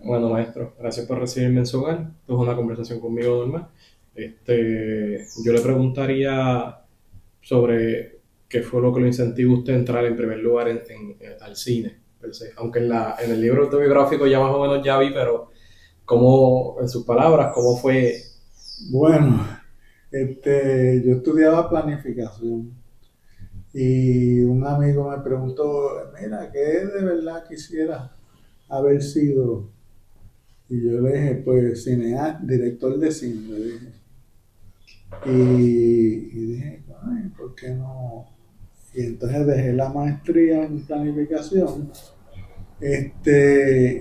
Bueno, maestro, gracias por recibirme en su hogar. Esto es una conversación conmigo normal. Yo le preguntaría sobre qué fue lo que lo incentivó a usted a entrar en primer lugar al cine, per se. Aunque en el libro autobiográfico ya más o menos ya vi, pero cómo, en sus palabras, cómo fue. Bueno, yo estudiaba planificación y un amigo me preguntó, mira, ¿qué de verdad quisiera haber sido? Y yo le dije, pues cineasta, director de cine, le dije. Y dije, ay, ¿por qué no? Y entonces dejé la maestría en planificación,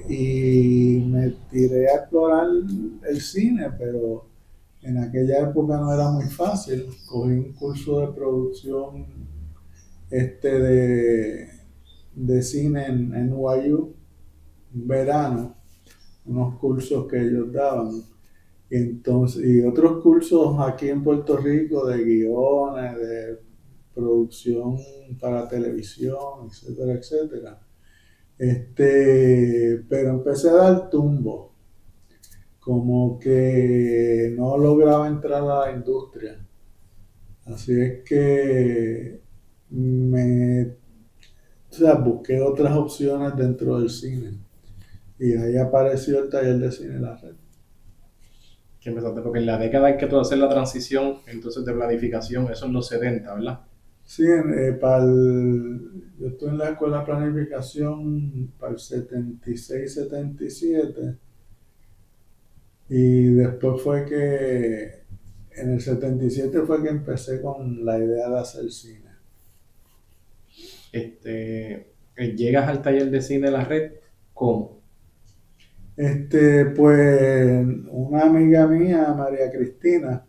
y me tiré a explorar el cine, pero en aquella época no era muy fácil. Cogí un curso de producción de cine en NYU, un verano, unos cursos que ellos daban. Y otros cursos aquí en Puerto Rico de guiones, de producción para televisión, etcétera, etcétera. Pero empecé a dar tumbo, como que no lograba entrar a la industria. Así es que o sea, busqué otras opciones dentro del cine. Y ahí apareció el taller de cine La Red. Que empezaste, porque en la década en que tú haces la transición, entonces de planificación, eso en los 70, ¿verdad? Sí, yo estuve en la escuela de planificación para el 76, 77 y después fue que en el 77 fue que empecé con la idea de hacer cine. Llegas al taller de cine de la red, ¿cómo? Pues una amiga mía, María Cristina,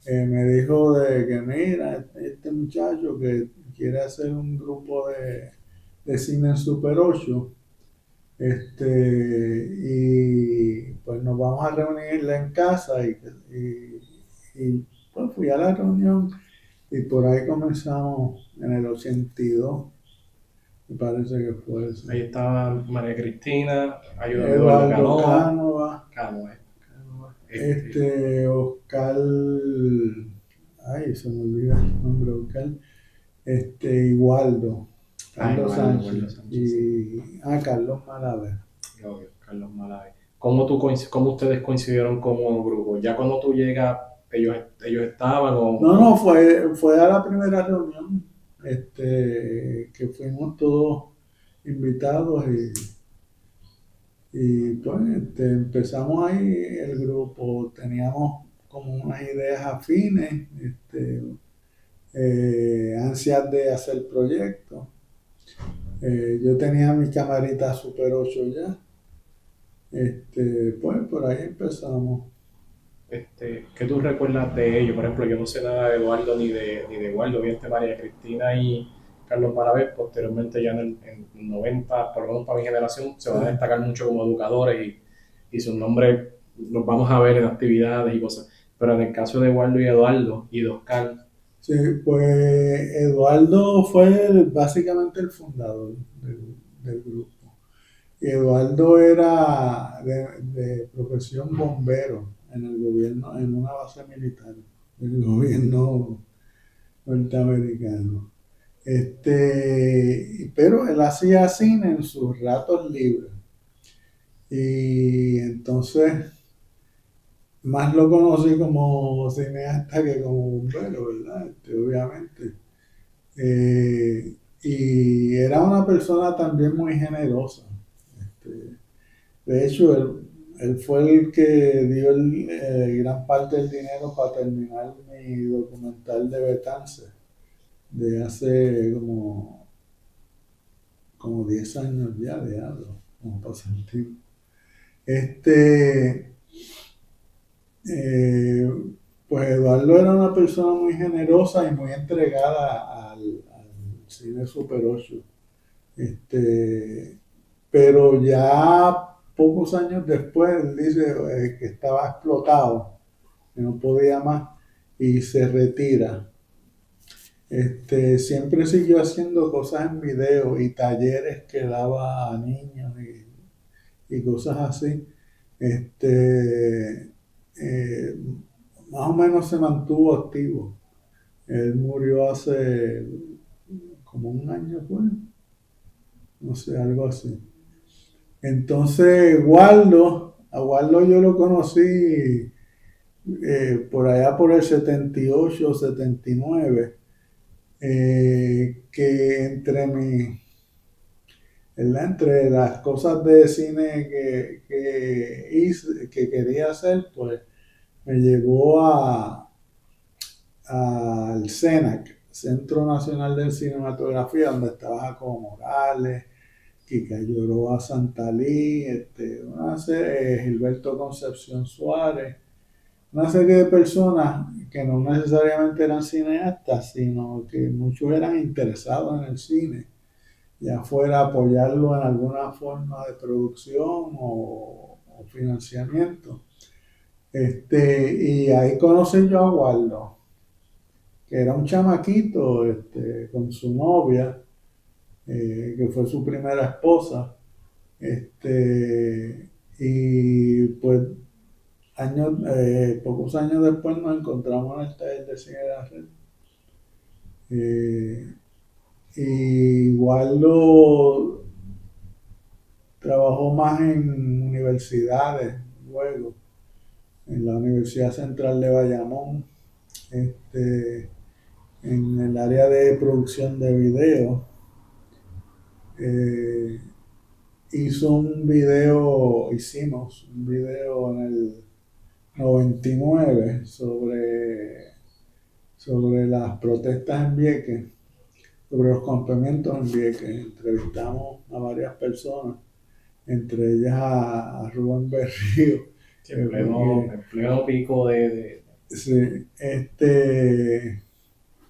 me dijo de que mira, este muchacho que quiere hacer un grupo de cine en Super 8, y pues nos vamos a reunirla en casa y pues fui a la reunión y por ahí comenzamos en el 82, me parece que fue eso. Ahí estaba María Cristina, ayúdame Eduardo Eduardo Canoa, Cánova, Canoa, Canoa, Oscar, ay, se me olvida el nombre, Oscar, y Waldo, Carlos Eduardo, Sánchez Eduardo Sánchez, sí. Carlos Malaver. Obvio, Carlos Malavé. ¿Cómo ustedes coincidieron como grupo? Ya cuando tú llegas, ellos estaban No, no, fue a la primera reunión, que fuimos todos invitados y pues empezamos ahí el grupo, teníamos como unas ideas afines, ansias de hacer proyectos. Yo tenía mi camarita Super 8 ya, pues por ahí empezamos. ¿Qué tú recuerdas de ellos? Por ejemplo, yo no sé nada de Eduardo ni de Eduardo, vi María Cristina y Carlos Malavé, posteriormente ya en el 90, por lo menos para mi generación, se van a Sí. destacar mucho como educadores y sus nombres los vamos a ver en actividades y cosas. Pero en el caso de Eduardo y Eduardo y de Oscar, Sí, pues Eduardo fue básicamente el fundador del grupo. Y Eduardo era de profesión bombero en el gobierno, en una base militar del gobierno norteamericano. Pero él hacía cine en sus ratos libres. Y entonces más lo conocí como cineasta que como bombero, ¿verdad? Obviamente. Y era una persona también muy generosa. Este, de hecho, él fue el que dio gran parte del dinero para terminar mi documental de Betance, de hace como 10 años ya, de algo, como pasa el tiempo. Este, eh, pues Eduardo era una persona muy generosa y muy entregada al cine Super 8. Este, pero ya pocos años después él dice que estaba explotado, que no podía más y se retira. Siempre siguió haciendo cosas en video y talleres que daba a niños y cosas así. Este, eh, Más o menos se mantuvo activo. Él murió hace como un año, pues, no sé, algo así. Entonces, a Waldo yo lo conocí por allá por el 78, 79, que entre las cosas de cine que quería hacer, pues me llevó al CENAC, Centro Nacional de Cinematografía, donde estaba Jacobo Morales, Kika Lloroa Santalí, Gilberto Concepción Suárez, una serie de personas que no necesariamente eran cineastas, sino que muchos eran interesados en el cine, ya fuera apoyarlo en alguna forma de producción o financiamiento. Y ahí conocí yo a Waldo, que era un chamaquito con su novia, que fue su primera esposa. Y pues pocos años después nos encontramos en el taller de cine de la red. Eh, y Waldo trabajó más en universidades luego, en la Universidad Central de Bayamón, en el área de producción de video. Eh, Hicimos un video en el 99 sobre las protestas en Vieques, sobre los campamentos en Vieques. Entrevistamos a varias personas, entre ellas a Rubén Berrío. Sí, en pleno pico Sí,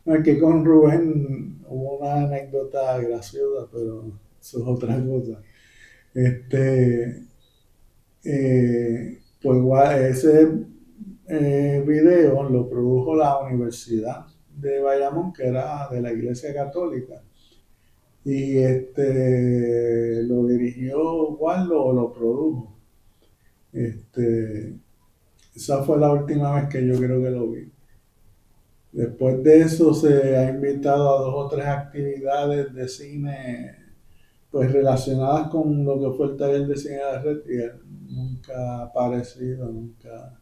no, que con Rubén hubo una anécdota graciosa, pero eso es otra cosa. Este, pues ese video lo produjo la Universidad de Bayamón, que era de la Iglesia Católica, y lo dirigió Waldo o lo produjo. Esa fue la última vez que yo creo que lo vi. Después de eso se ha invitado a 2 o 3 actividades de cine pues relacionadas con lo que fue el taller de cine de la red, y él nunca ha aparecido, nunca,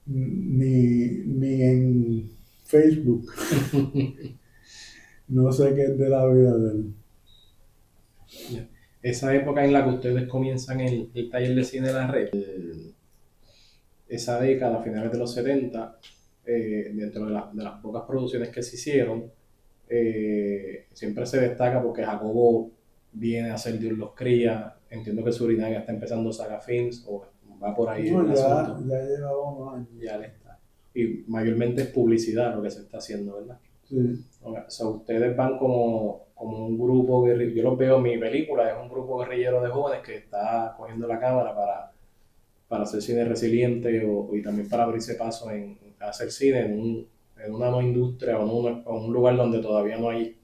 ni en Facebook. No sé qué es de la vida de él. Esa época en la que ustedes comienzan el taller de cine de la red, esa década, a finales de los 70, dentro de las pocas producciones que se hicieron, siempre se destaca porque Jacobo viene a hacer Dios los cría. Entiendo que Surinaga está empezando Saga Films o va por ahí No, el asunto. ya llevaba unos años. Ya le está. Y mayormente es publicidad lo que se está haciendo, ¿verdad? Sí. O sea, ustedes van como un grupo guerrillero. Yo los veo en mi película, es un grupo guerrillero de jóvenes que está cogiendo la cámara para hacer cine resiliente y también para abrirse paso en hacer cine en una no industria o un lugar donde todavía no hay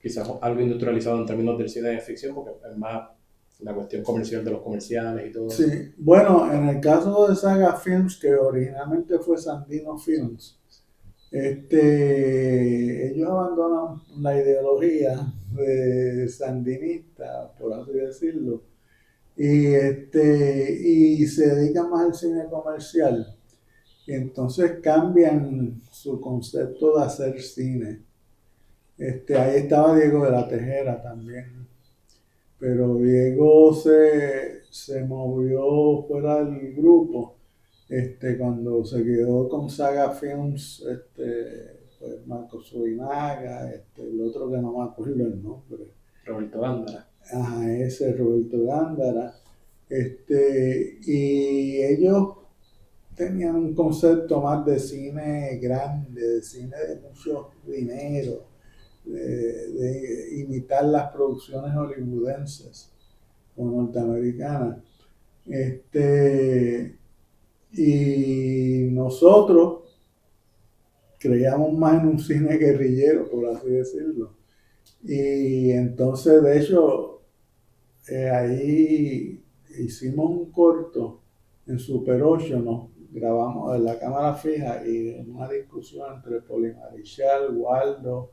quizás algo industrializado en términos del cine de ficción, porque es más la cuestión comercial de los comerciales y todo. Sí, bueno, en el caso de Saga Films, que originalmente fue Sandino Films, ellos abandonan la ideología de sandinista, por así decirlo, y se dedican más al cine comercial. Y entonces cambian su concepto de hacer cine. Ahí estaba Diego de la Tejera también, pero Diego se movió fuera del grupo cuando se quedó con Saga Films, pues Marco Surinaga, el otro que no me acuerdo el nombre. Roberto Gándara. Ajá, ese Roberto Gándara. Y ellos tenían un concepto más de cine grande, de cine de mucho dinero, de imitar las producciones hollywoodenses o norteamericanas. Y nosotros creíamos más en un cine guerrillero, por así decirlo. Y entonces, de hecho, ahí hicimos un corto en Super 8, nos grabamos en la cámara fija y en una discusión entre Polimarichal, Waldo,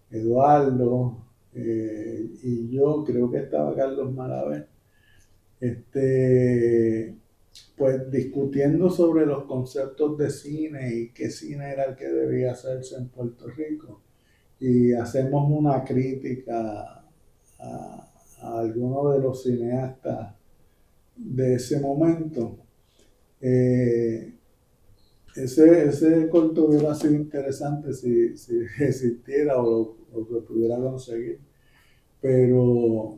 Eduardo y yo, creo que estaba Carlos Malavé, pues discutiendo sobre los conceptos de cine y qué cine era el que debía hacerse en Puerto Rico. Y hacemos una crítica a algunos de los cineastas de ese momento. Eh, ese corto hubiera sido interesante si existiera o se pudiera conseguir, pero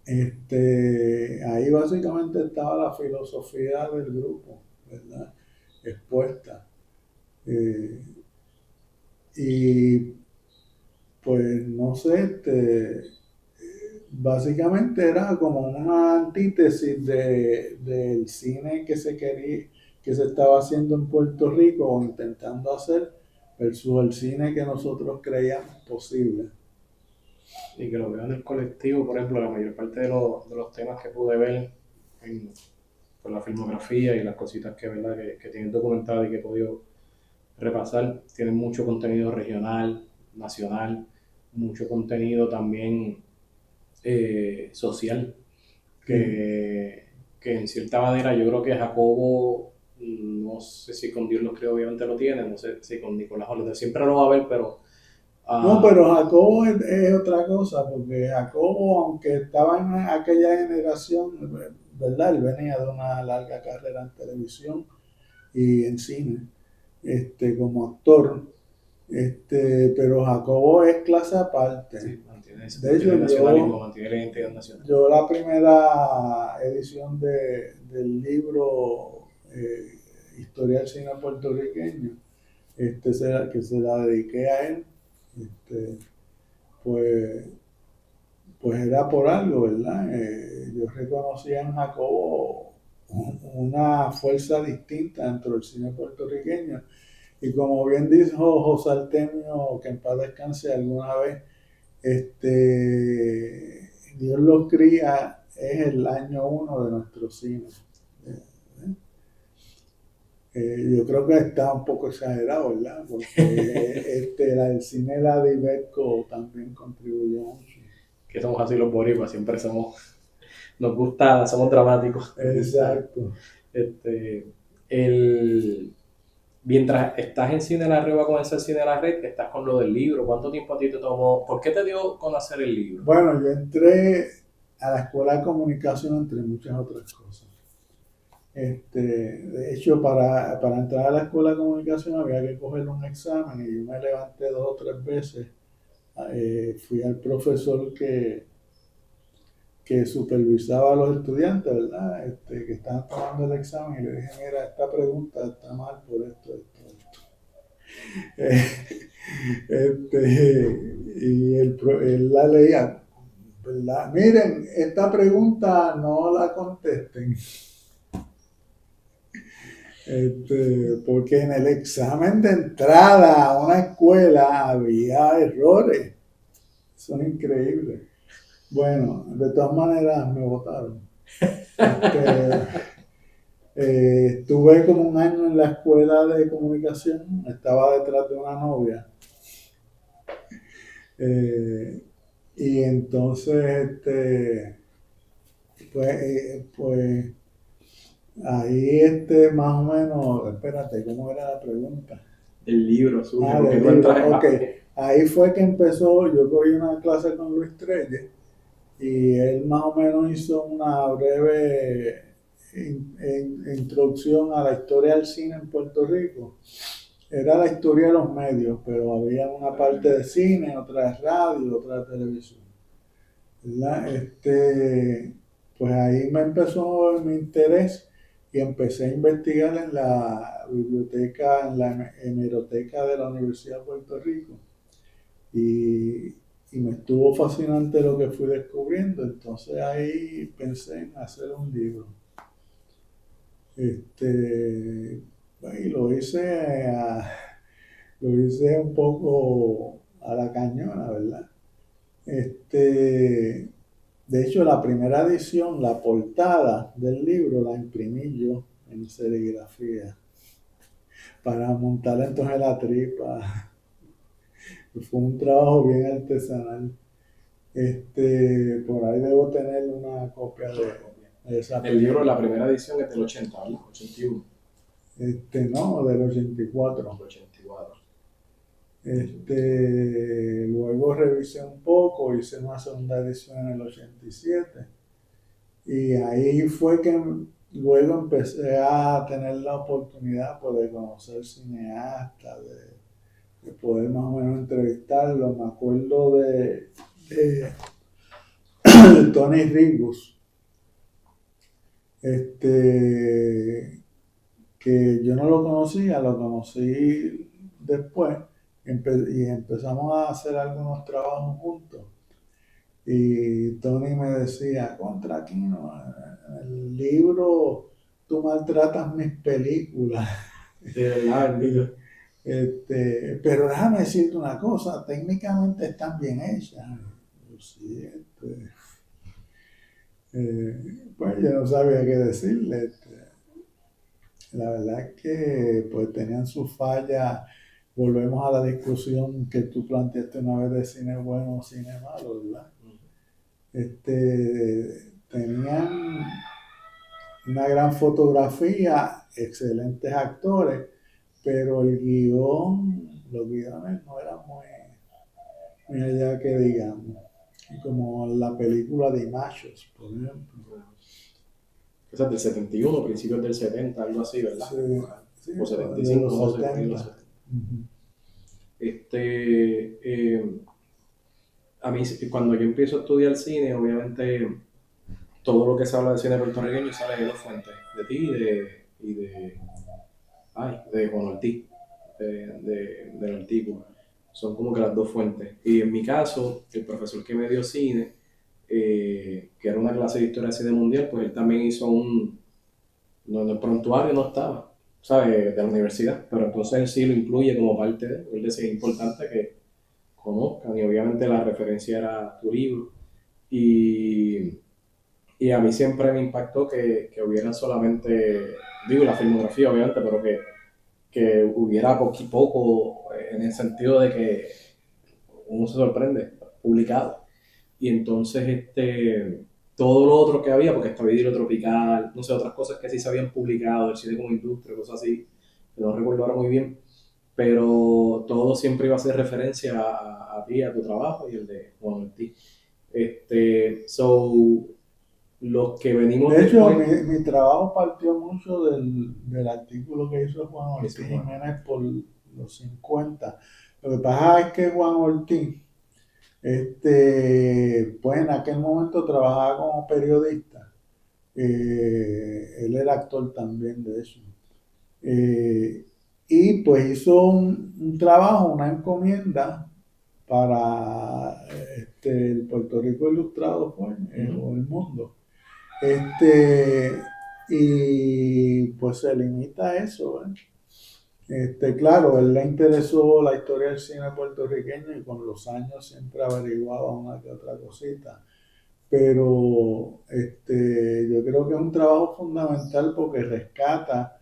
ahí básicamente estaba la filosofía del grupo, ¿verdad? Expuesta. Eh, y pues no sé, básicamente era como una antítesis del cine que se quería, que se estaba haciendo en Puerto Rico o intentando hacer versus el cine que nosotros creíamos posible. Y que lo veo en el colectivo, por ejemplo, la mayor parte de los temas que pude ver con la filmografía y las cositas que, ¿verdad? Que tienen documentado y que he podido repasar, tienen mucho contenido regional, nacional, mucho contenido también social, que en cierta manera yo creo que Jacobo, no sé si con Dios los creo, obviamente lo tiene, no sé si con Nicolás Holder siempre lo va a ver, pero... No, pero Jacobo es otra cosa, porque Jacobo, aunque estaba en aquella generación, ¿verdad? Él venía de una larga carrera en televisión y en cine, como actor, pero Jacobo es clase aparte. Sí, mantiene ese, De hecho, nacionalismo, mantiene la identidad nacional. yo la primera edición del libro Historia del Cine Puertorriqueño, que se la dediqué a él, pues, pues era por algo, ¿verdad? Yo reconocía en Jacobo una fuerza distinta dentro del cine puertorriqueño. Y como bien dijo José Artemio, que en paz descanse alguna vez, Dios los cría es el año 1 de nuestro cine. Yo creo que está un poco exagerado, ¿verdad? Porque el cine la de Iberco también contribuyó mucho. Que somos así los boricuas, siempre nos gusta, somos dramáticos. Exacto. Mientras estás en Cine La Red, va a comenzar Cine La Red, estás con lo del libro. ¿Cuánto tiempo a ti te tomó? ¿Por qué te dio conocer el libro? Bueno, yo entré a la escuela de comunicación entre muchas otras cosas. De hecho, para entrar a la escuela de comunicación había que coger un examen y yo me levanté 2 o 3 veces. Fui al profesor que supervisaba a los estudiantes, ¿verdad? Que estaban tomando el examen y le dije, mira, esta pregunta está mal por esto. Y él la leía, ¿verdad? Miren, esta pregunta no la contesten. Porque en el examen de entrada a una escuela había errores. Son increíbles. Bueno, de todas maneras me votaron. Estuve como un año en la escuela de comunicación, estaba detrás de una novia. Y entonces, pues ahí más o menos, espérate, ¿cómo era la pregunta? El libro suyo. Del libro, ok. Ahí fue que empezó, yo cogí una clase con Luis Trelle y él más o menos hizo una breve introducción a la historia del cine en Puerto Rico. Era la historia de los medios, pero había una parte de cine, otra de radio, otra de televisión, ¿verdad? Pues ahí me empezó mi interés y empecé a investigar en la biblioteca, en la hemeroteca de la Universidad de Puerto Rico. Y me estuvo fascinante lo que fui descubriendo, entonces ahí pensé en hacer un libro. Y lo hice un poco a la cañona, ¿verdad? De hecho, la primera edición, la portada del libro, la imprimí yo en serigrafía para montar entonces la tripa. Fue un trabajo bien artesanal. Por ahí debo tener una copia de esa El libro, película. la primera edición es del 80, ¿verdad? 81. No, del 84. 84. Luego revisé un poco, hice una segunda edición en el 87 y ahí fue que luego empecé a tener la oportunidad pues, de conocer cineastas, de poder más o menos entrevistarlos. Me acuerdo de Tony Ribus, que yo no lo conocía, lo conocí después y empezamos a hacer algunos trabajos juntos. Y Tony me decía, contra aquí no, en el libro tú maltratas mis películas. De verdad, bendito. Pero déjame decirte una cosa, técnicamente están bien hechas. Yo, sí, pues yo no sabía qué decirle. La verdad es que pues tenían sus fallas. Volvemos a la discusión que tú planteaste una vez de cine bueno o cine malo, ¿verdad? Tenían una gran fotografía, excelentes actores, pero el guión, los guiones no eran muy allá que digamos. Y como la película de Machos, por ejemplo. Esa es del 71, principios del 70, algo así, ¿verdad? Sí, sí, O 75, de no los sé, por ahí en los 70. 70. Uh-huh. A mí, cuando yo empiezo a estudiar cine, obviamente todo lo que se habla de cine puertorriqueño sale de dos fuentes, de ti de Juan Ortiz, del artículo. Son como que las dos fuentes. Y en mi caso, el profesor que me dio cine, que era una clase de historia de cine mundial, pues él también hizo no, en el prontuario no estaba, ¿sabes? De la universidad, pero entonces él sí lo incluye como parte de, él decía, es importante que conozcan, y obviamente la referencia era tu libro. Y, y a mí siempre me impactó que hubiera solamente, digo, la filmografía obviamente, pero que hubiera poco en el sentido de que uno se sorprende, publicado. Y entonces todo lo otro que había, porque estaba Vidrio Tropical, no sé, otras cosas que sí se habían publicado, el cine como industria, cosas así, que no recuerdo ahora muy bien, pero todo siempre iba a hacer referencia a ti, a tu trabajo y el de Juan Ortiz. So, los que venimos De hecho, después... mi trabajo partió mucho del artículo que hizo Juan Ortiz Jiménez por los 50. Lo que pasa es que Juan Ortiz, pues en aquel momento trabajaba como periodista. Él era actor también de eso. Y pues hizo un trabajo, una encomienda para el Puerto Rico Ilustrado, pues, o el mundo. Y pues se limita a eso, ¿eh? Claro, él le interesó la historia del cine puertorriqueño y con los años siempre averiguaba una que otra cosita. Pero yo creo que es un trabajo fundamental porque rescata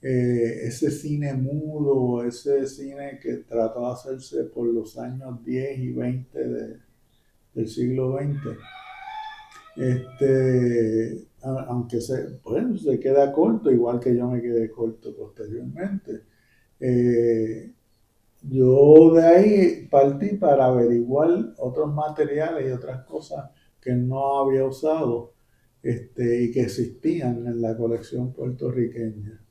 ese cine mudo, ese cine que trató de hacerse por los años 10 y 20 del siglo XX. Aunque se queda corto, igual que yo me quedé corto posteriormente. Yo de ahí partí para averiguar otros materiales y otras cosas que no había usado y que existían en la colección puertorriqueña.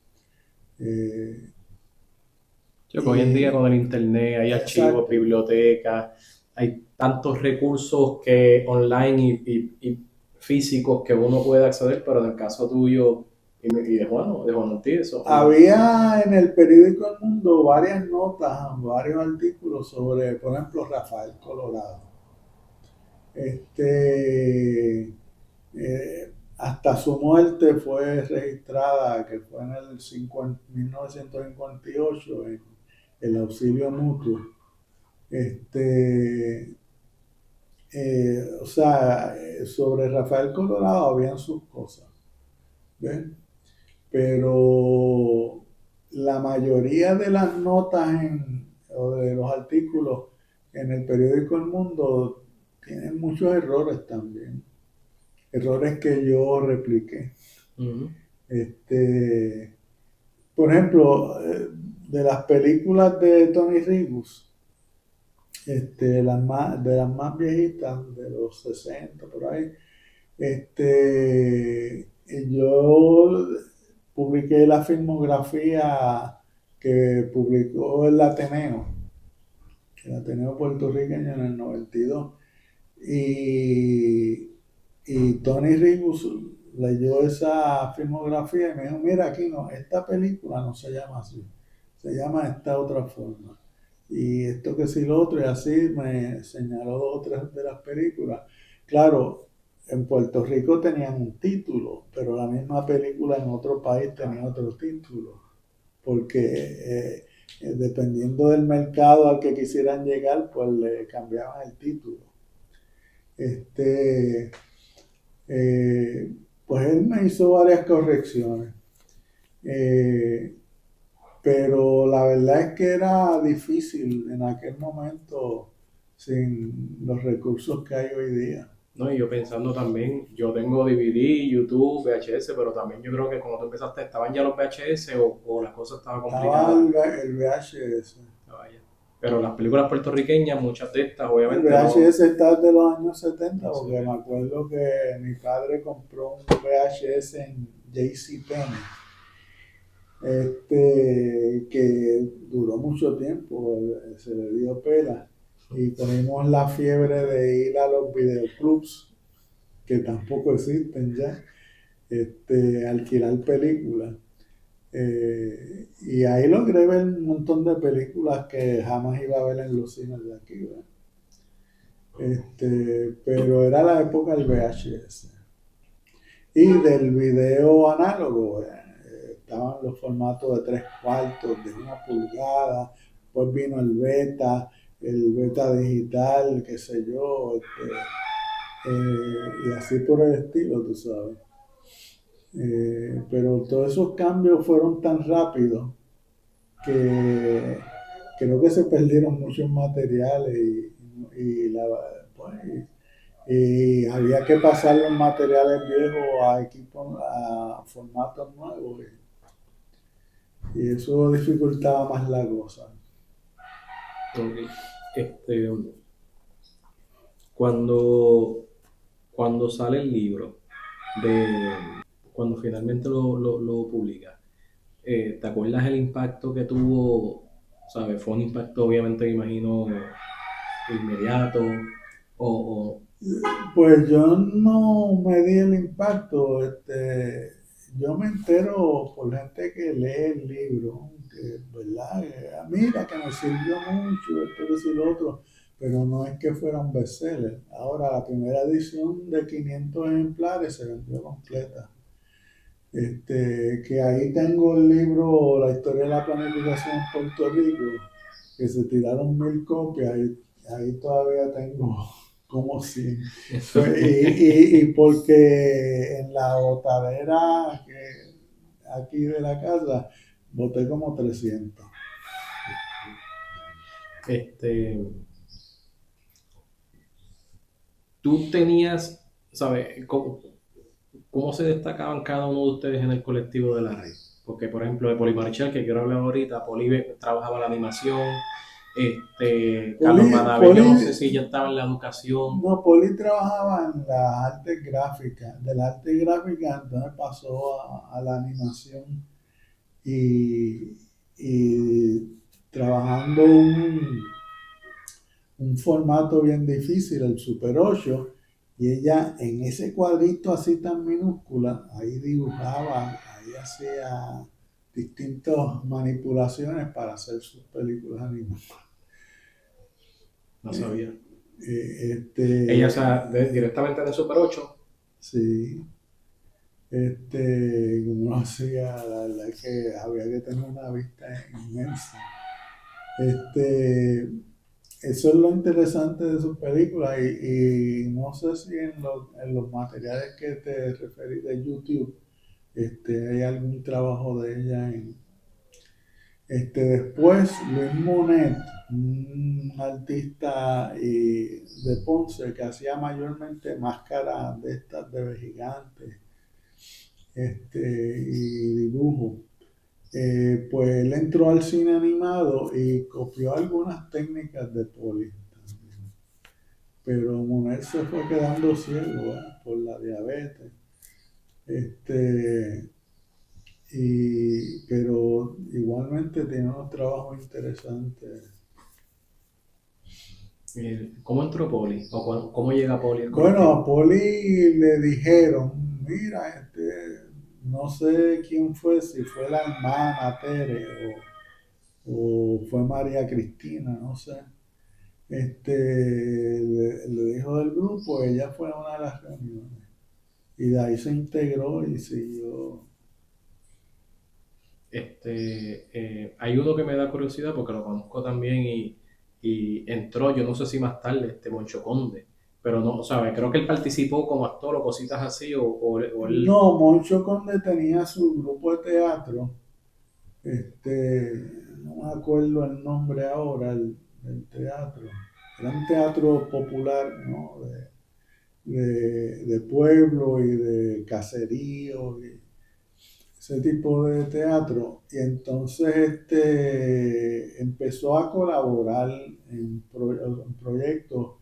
Yo que hoy en día con el internet hay archivos, Exacto. bibliotecas, hay tantos recursos que online y físicos que uno puede acceder, pero en el caso tuyo y de Juan Ortiz, eso. Había en el periódico El Mundo varias notas, varios artículos sobre, por ejemplo, Rafael Colorado. Hasta su muerte fue registrada, que fue en el 1958, en el auxilio mutuo. O sea, sobre Rafael Colorado habían sus cosas, ¿ves? Pero la mayoría de las notas o de los artículos en el periódico El Mundo tienen muchos errores también, errores que yo repliqué. Ujú. Este, por ejemplo, de las películas de Tony Ribus, de las más viejitas, de los 60 por ahí, yo publiqué la filmografía que publicó el Ateneo puertorriqueño en el 92. Y Tony Ribus leyó esa filmografía y me dijo, mira, aquí no, esta película no se llama así, se llama de esta otra forma. Y esto que sí lo otro, y así me señaló dos o tres de las películas. Claro, en Puerto Rico tenían un título, pero la misma película en otro país tenía otro título, porque dependiendo del mercado al que quisieran llegar, pues le cambiaban el título. Este, pues él me hizo varias correcciones, eh, pero la verdad es que era difícil en aquel momento sin los recursos que hay hoy día. No, y yo pensando también, yo tengo DVD, YouTube, VHS, pero también yo creo que cuando tú empezaste, ¿estaban ya los VHS o las cosas estaban Estaba complicadas? el VHS. Estaba ya. Pero las películas puertorriqueñas, muchas de estas, El obviamente no. VHS está desde los años 70 No sé. porque me acuerdo que mi padre compró un VHS en JCPenney, que duró mucho tiempo, se le dio pela y tuvimos la fiebre de ir a los videoclubs, que tampoco existen ya, alquilar películas. Y ahí logré ver un montón de películas que jamás iba a ver en los cines de aquí, ¿verdad? Pero era la época del VHS. Y del video análogo, estaban los formatos de 3/4, de 1 pulgada, después vino el beta digital, qué sé yo, y así por el estilo, tú sabes. Pero todos esos cambios fueron tan rápidos que creo que se perdieron muchos materiales pues, y había que pasar los materiales viejos a equipos, a formatos nuevos y eso dificultaba más la cosa. Ok. Este, cuando, cuando sale el libro, de, cuando finalmente lo publica, ¿te acuerdas el impacto que tuvo? ¿Sabes? Fue un impacto, obviamente, me imagino, inmediato, o Pues yo no me di el impacto, yo me entero por gente que lee el libro, que, ¿verdad? Mira que me sirvió mucho, esto, eso y lo otro, pero no es que fuera un bestseller. Ahora, la primera edición de 500 ejemplares se vendió completa. Que ahí tengo el libro La historia de la planificación en Puerto Rico, que se tiraron 1000 copias y ahí todavía tengo como 100. Y porque en la botadera aquí de la casa boté como 300. este, tú tenías, ¿sabes? ¿Cómo se destacaban cada uno de ustedes en el colectivo de la red? Porque, por ejemplo, de Poli Marchal, que quiero hablar ahorita, Poli trabajaba la animación, Carlos Poli, Manabe, yo Poli, no sé si ya estaba en la educación. no, Poli trabajaba en las artes gráficas. De la arte gráfica entonces pasó a la animación y, y trabajando un formato bien difícil, el Super 8, y ella en ese cuadrito así tan minúscula, ahí dibujaba, ahí hacía distintas manipulaciones para hacer sus películas animadas. No Eh, sabía. Ella, o este, sea, directamente de Super 8. sí, como hacía, la verdad es que había que tener una vista inmensa. Este, eso es lo interesante de sus películas y no sé si en los materiales que te referí de YouTube hay algún trabajo de ella después, Luis Monet, un artista de Ponce que hacía mayormente máscaras de estas de gigantes y dibujo. Pues él entró al cine animado y copió algunas técnicas de Poli también. Pero Monet se fue quedando ciego por la diabetes. Este, pero igualmente tiene unos trabajos interesantes. ¿Cómo entró Poli? ¿O cómo llega Poli al Bueno, colectivo? a Poli le dijeron, mira, no sé quién fue, si fue la hermana Tere o fue María Cristina, no sé. Le dijo del grupo, ella fue a una de las reuniones y de ahí se integró y siguió. Hay uno que me da curiosidad porque lo conozco también y entró, yo no sé si más tarde, Moncho Conde, pero no, ¿sabes? Creo que él participó como actor o cositas así, o él, No, Moncho Conde tenía su grupo de teatro, no me acuerdo el nombre ahora del teatro. Era un teatro popular, ¿no? De pueblo y de caserío y ese tipo de teatro. Y entonces empezó a colaborar en proyectos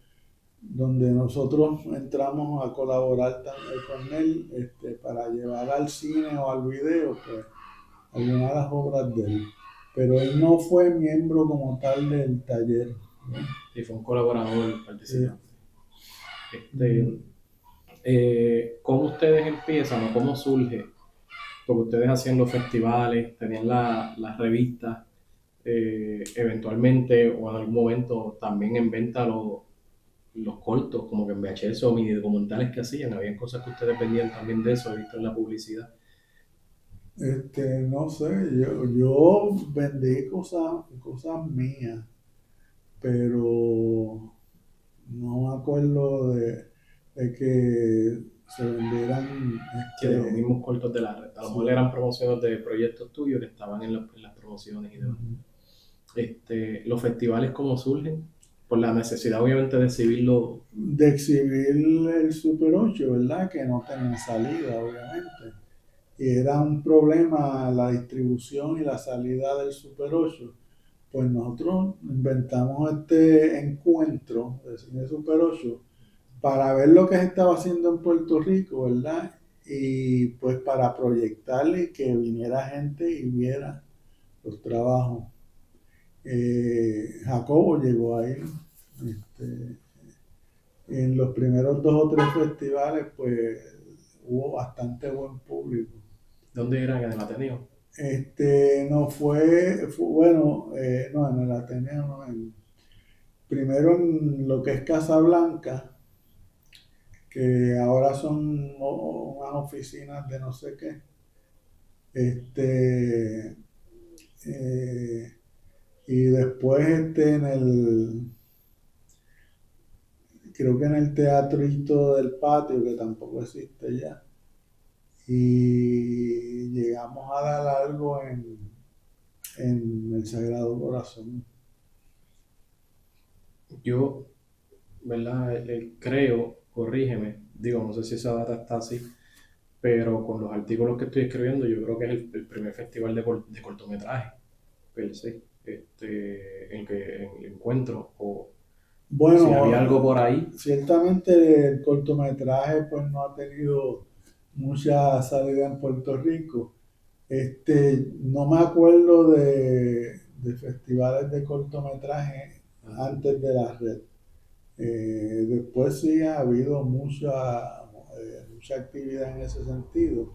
donde nosotros entramos a colaborar también con él para llevar al cine o al video pues, algunas de las obras de él. Pero él no fue miembro como tal del taller, ¿no? y fue un colaborador Sí. participante. Este, Mm, ¿Cómo ustedes empiezan o cómo surge? Porque ustedes hacían los festivales, tenían las revistas, eventualmente o en algún momento también en venta los cortos, como que en VHS o mini documentales que hacían, habían cosas que ustedes vendían también de eso, he visto en la publicidad. no sé, yo vendí cosas mías, pero no me acuerdo de que se vendieran Sí, de los mismos cortos de la red. A lo mejor sí. eran promociones de proyectos tuyos que estaban en las promociones y demás. Ujú. Los festivales, ¿cómo surgen? Por la necesidad, obviamente, de exhibirlo. De exhibir el Super 8, ¿verdad? Que no tenía salida, obviamente. Y era un problema la distribución y la salida del Super 8. Pues nosotros inventamos este encuentro de cine Super 8 para ver lo que se estaba haciendo en Puerto Rico, ¿verdad? Y pues para proyectarle que viniera gente y viera los trabajos. Jacobo llegó ahí. Este, en los primeros dos o tres festivales, pues hubo bastante buen público. ¿Dónde eran? En el Ateneo. No bueno, no, en el Ateneo, no, primero en lo que es Casablanca, que ahora son unas oficinas de no sé qué. Este, eh, y después creo que en el Teatrito del Patio, que tampoco existe ya. Y llegamos a dar algo en el Sagrado Corazón. Yo, ¿verdad? Creo, corrígeme, digo, no sé si esa data está así, pero con los artículos que estoy escribiendo, yo creo que es el primer festival de cortometraje, per se, en que encuentro, o si había Bueno, algo por ahí. ciertamente el cortometraje pues no ha tenido mucha salida en Puerto Rico. No me acuerdo de festivales de cortometraje antes de la red. Después sí ha habido mucha actividad en ese sentido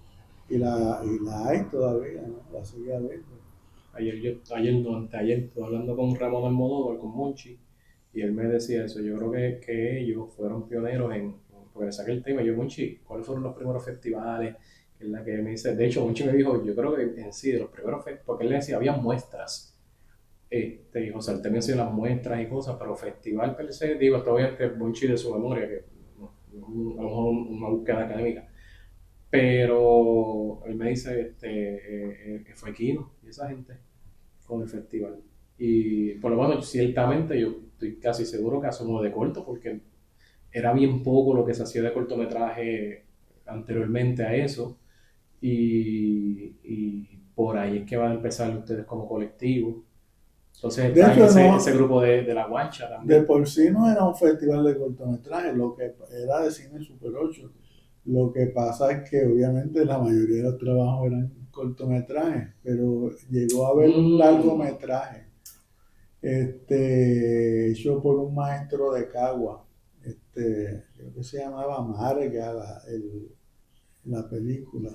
y la hay todavía, ¿no? La sigue habiendo. Ayer no, anteayer, estuve hablando con Ramón Almodóvar, con Monchi, y él me decía eso. Yo creo que ellos fueron pioneros porque le saqué el tema. Yo, Monchi, ¿cuáles fueron los primeros festivales? Que es la que me dice. De hecho, Monchi me dijo, yo creo que en sí, de los primeros festivales, porque él le decía, había muestras. José Artemio hacía las muestras y cosas, pero festival per se, digo, esto obviamente es Bonchi de su memoria, que a lo mejor una búsqueda académica, pero él me dice que fue Kino y esa gente con el festival. Y por lo menos, ciertamente, yo estoy casi seguro que hace uno de corto, porque era bien poco lo que se hacía de cortometraje anteriormente a eso. Y por ahí es que van a empezar ustedes como colectivo. Entonces De está en hecho, ese no, grupo de la guancha de también. por sí no era un festival de cortometrajes, lo que era de cine Super 8. Lo que pasa es que obviamente la mayoría de los trabajos eran cortometrajes, pero llegó a haber un Mm, largometraje hecho por un maestro de Cagua, creo que se llamaba Marga, la película,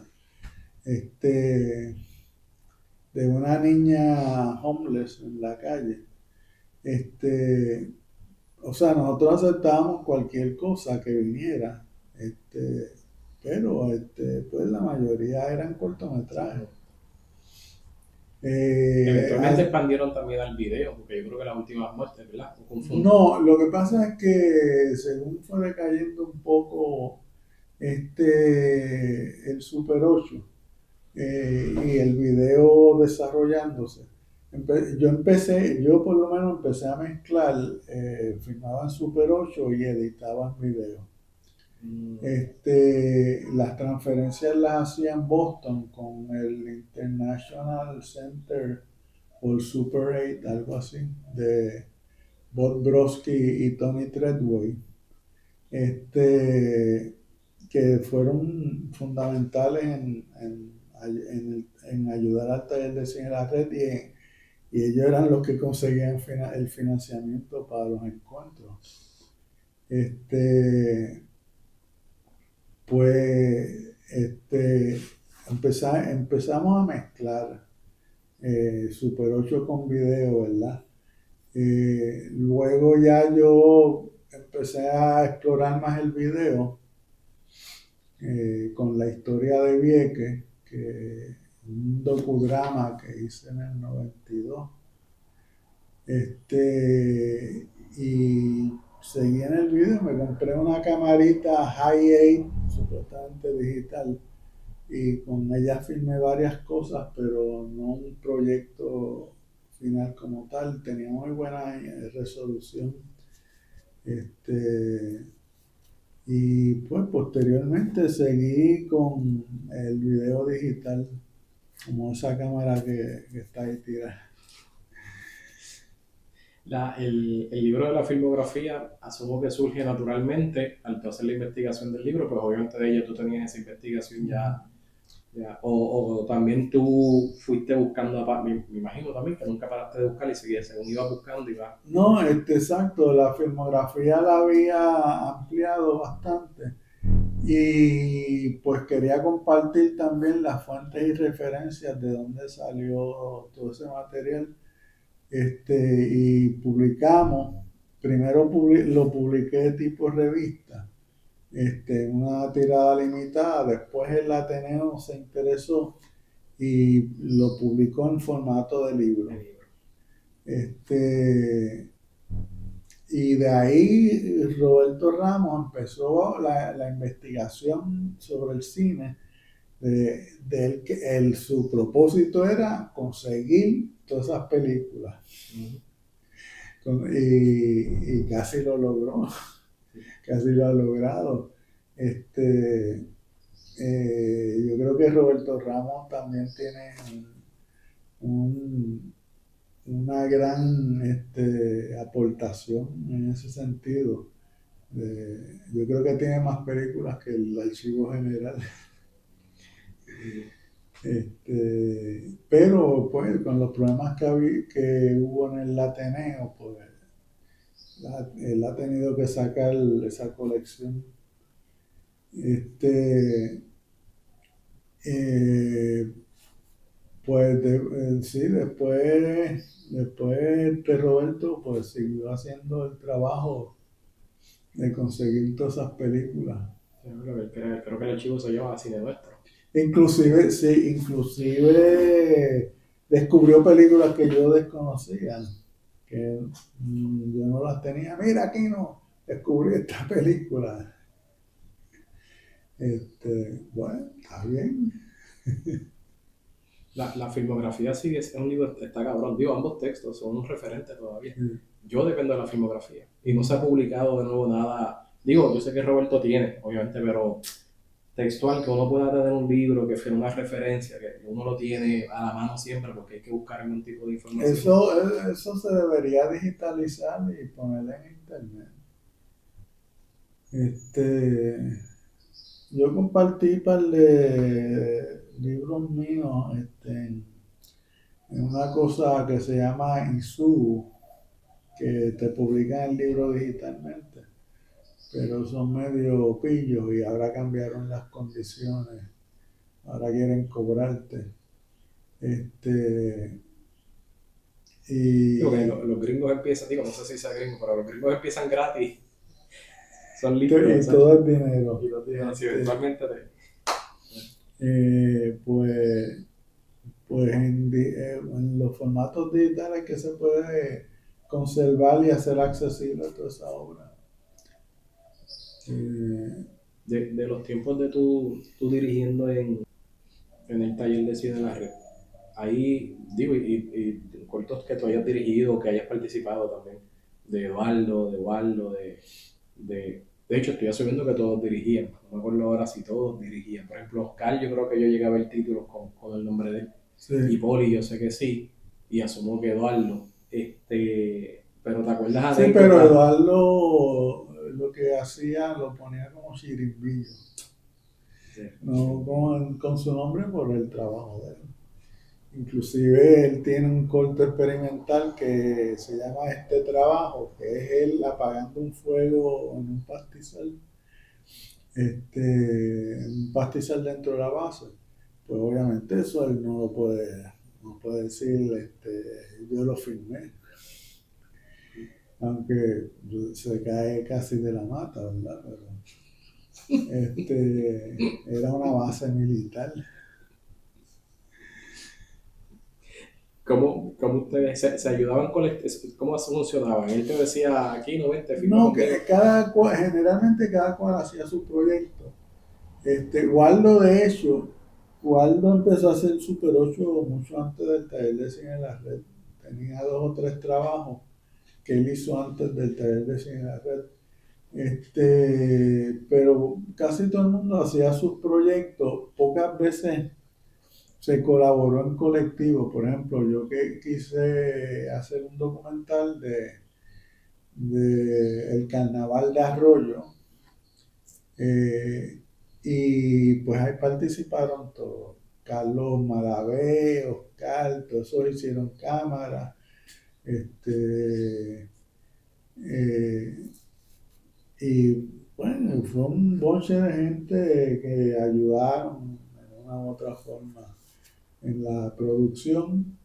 este, de una niña homeless en la calle. Este, o sea, nosotros aceptábamos cualquier cosa que viniera, este, pero pues la mayoría eran cortometrajes. eventualmente Eh, expandieron también al video, porque yo creo que las últimas muertes, ¿verdad? ¿O confundo? no, lo que pasa es que según fue decayendo un poco el Super 8 y el video desarrollándose, yo por lo menos empecé a mezclar, filmaba en Super 8 y editaba en video. Mm, Las transferencias las hacía en Boston con el International Center for Super 8, algo así, de Bob Brodsky y Tony Treadway, este, que fueron fundamentales en ayudar al taller de cine de la red y ellos eran los que conseguían el financiamiento para los encuentros. Este, pues empezamos a mezclar Super 8 con video, ¿verdad? Luego ya yo empecé a explorar más el video con la historia de Vieques, que un docudrama que hice en el 92. Y seguí en el video, me compré una camarita Hi8, supuestamente digital, y con ella filmé varias cosas, pero no un proyecto final como tal. Tenía muy buena resolución. Este, y pues posteriormente seguí con el video digital, como esa cámara que está ahí tirada. el libro de la filmografía asumo que surge naturalmente al tú hacer la investigación del libro, pues obviamente de ella tú tenías esa investigación ya. Ya, o también tú fuiste buscando, me imagino también que nunca paraste de buscar y seguías, según ibas buscando, ibas. No, exacto, la filmografía la había ampliado bastante y pues quería compartir también las fuentes y referencias de dónde salió todo ese material. Y publicamos, primero lo publiqué tipo revista, una tirada limitada, después el Ateneo se interesó y lo publicó en formato de El libro. libro. Este, y de ahí Roberto Ramos empezó la investigación sobre el cine. De él, su propósito era conseguir todas esas películas. Ujú. Y casi lo logró, casi lo ha logrado. Este, yo creo que Roberto Ramos también tiene un, una gran aportación en ese sentido. Yo creo que tiene más películas que el Archivo General. Y Pero pues con los problemas que hubo en el Ateneo, pues él ha tenido que sacar esa colección. Este, eh, pues sí, después de Roberto, pues siguió haciendo el trabajo de conseguir todas esas películas. sí, creo que el archivo se llama Cine Nuestro. Inclusive, sí, inclusive descubrió películas que yo desconocía, que yo no las tenía. Mira, aquí no, descubrí esta película. Bueno, está bien. La filmografía sigue es un libro, está cabrón. Digo, ambos textos son un referente todavía. Yo dependo de la filmografía. Y no se ha publicado de nuevo nada. Digo, yo sé que Roberto tiene, obviamente, pero textual, que uno pueda tener un libro que sea una referencia, que uno lo tiene a la mano siempre porque hay que buscar algún tipo de información. Eso se debería digitalizar y ponerlo en internet. Yo compartí un par de libros míos en una cosa que se llama Isubu, que te publican el libro digitalmente, pero son medio pillos y ahora cambiaron las condiciones, ahora quieren cobrarte. Digo que Y, los gringos empiezan, digo, no sé si sea gringo, pero los gringos empiezan gratis, son y listos, todo es dinero. y los días así eventualmente te... Pues en los formatos digitales que se puede conservar y hacer accesible toda esa obra. De los tiempos de tú dirigiendo en el taller de cine en la red, ahí, digo, y cortos que tú hayas dirigido, que hayas participado también, de Eduardo, de Waldo, de hecho, estoy asumiendo que todos dirigían, no me acuerdo ahora si todos dirigían. Por ejemplo, Oscar, yo creo que yo llegué a ver títulos con el nombre de él. Sí. Y Poli, yo sé que sí, y asumo que Eduardo. Pero ¿te acuerdas Sí, anécdotas? pero Eduardo lo que hacía lo ponía como chirimbillo, Sí. no con su nombre por el trabajo de él. Inclusive él tiene un corto experimental que se llama Este Trabajo, que es él apagando un fuego en un pastizal, un pastizal dentro de la base. Pues obviamente eso él no puede decir, yo lo filmé. Aunque se cae casi de la mata, ¿verdad? Pero era una base militar. ¿Cómo ustedes se ayudaban cómo funcionaban? Él te decía, aquí no vente, firma No, conmigo. generalmente cada cual hacía su proyecto. Waldo, de hecho, Waldo empezó a hacer Super 8 mucho antes del taller de cine en la red. Tenía 2 o 3 trabajos que él hizo antes del taller de cine en la red. Pero casi todo el mundo hacía sus proyectos. Pocas veces se colaboró en colectivo. Por ejemplo, yo que quise hacer un documental de el carnaval de Arroyo, y pues ahí participaron todos. Carlos Malavé, Oscar, todos esos hicieron cámara. Eh, y bueno, fue un bonche de gente que ayudaron de una u otra forma en la producción.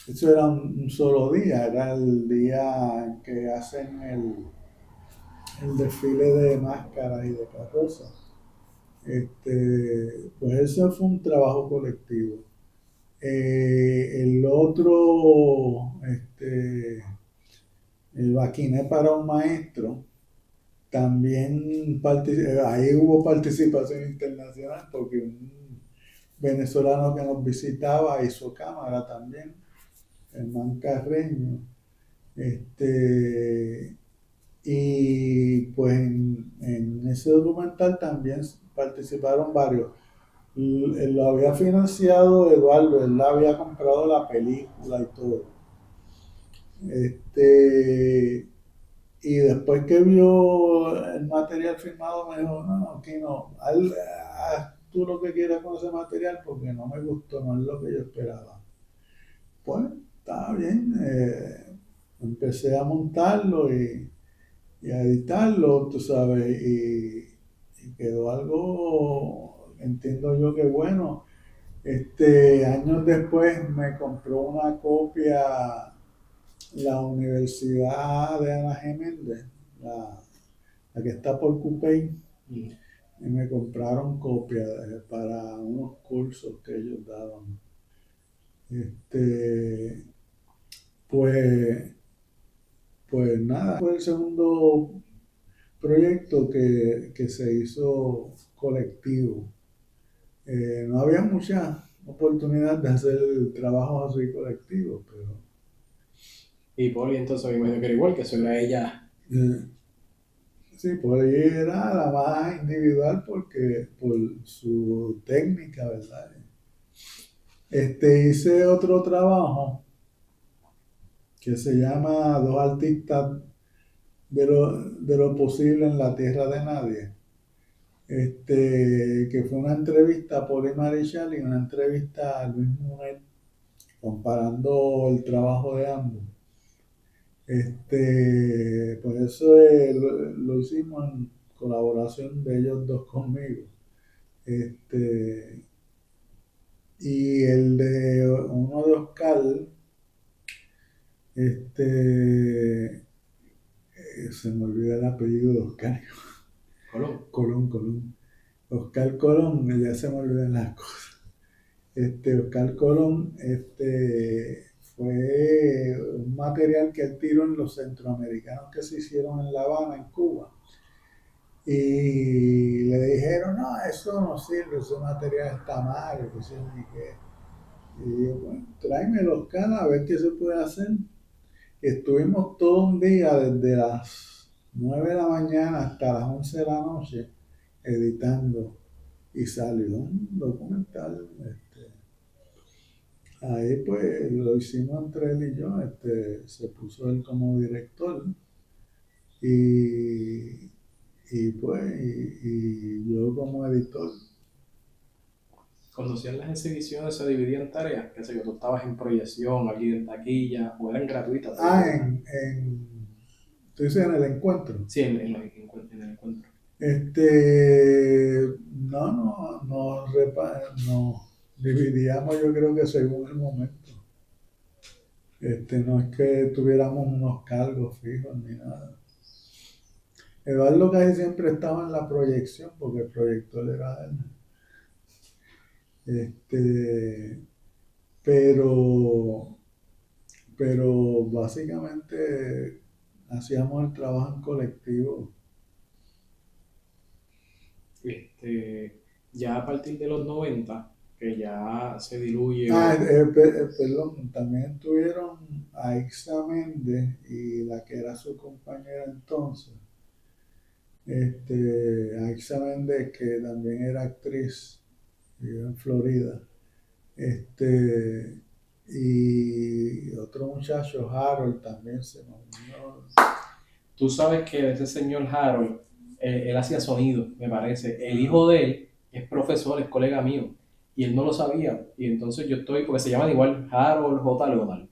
Eso era un solo día, era el día en que hacen el desfile de máscaras y de carrozas. Pues eso fue un trabajo colectivo. El otro, el Baquiné para un maestro, también ahí hubo participación internacional porque un venezolano que nos visitaba hizo cámara también, Hernán Carreño. Y pues en ese documental también participaron varios. Lo había financiado Eduardo, él había comprado la película y todo. Y después que vio el material filmado me dijo, no, aquí no, haz tú lo que quieras con ese material porque no me gustó, no es lo que yo esperaba. Pues, está bien, empecé a montarlo y a editarlo, tú sabes, y quedó algo, entiendo yo que bueno. Años después me compró una copia la Universidad de Ana Geméndez, la que está por Cupey, y me compraron copias para unos cursos que ellos daban. Este, pues, pues nada, fue el segundo proyecto que se hizo colectivo. No había mucha oportunidad de hacer trabajos así colectivos, pero Y Poli, entonces me imagino que era igual, que eso era ella. eh, sí, por ahí era la más individual porque por su técnica, ¿verdad? Hice otro trabajo que se llama Dos artistas de lo posible en la tierra de nadie. Que fue una entrevista a Poli Marichal y una entrevista a Luis Mujer comparando el trabajo de ambos. Pues eso lo hicimos en colaboración de ellos dos conmigo. Este, y el de uno de Oscar, se me olvida el apellido de Oscar. Colón. Colón. Oscar Colón, ya se me olvidan las cosas. Oscar Colón, fue un material que él tiró en los centroamericanos que se hicieron en La Habana, en Cuba. Y le dijeron, no, eso no sirve, ese material está mal, que sé ni qué. Y yo, bueno, tráemelo, Oscar, a ver qué se puede hacer. Estuvimos todo un día, desde las 9 de la mañana hasta las 11 de la noche, editando. Y salió un documental. Ahí pues lo hicimos entre él y yo. Se puso él como director y, y yo como editor. Cuando hacían las exhibiciones se dividían en tareas, qué sé yo, tú estabas en proyección, alguien en taquilla, o eran gratuitas. Tú dices en el encuentro. Sí, en el encuentro. No, dividíamos yo creo que según el momento. No es que tuviéramos unos cargos fijos ni nada. Eduardo casi siempre estaba en la proyección porque el proyector era de él. Pero, pero básicamente hacíamos el trabajo en colectivo. Ya a partir de los 90 que ya se diluye. Perdón, también tuvieron a Ixa Méndez y la que era su compañera entonces. A Ixa Méndez, que también era actriz, vive en Florida. Y otro muchacho, Harold, también se nos unió. Tú sabes que ese señor Harold, él hacía sonido, me parece. El hijo de él es profesor, es colega mío, y él no lo sabía. Y entonces yo estoy, porque se llaman igual Harold J. Leonard.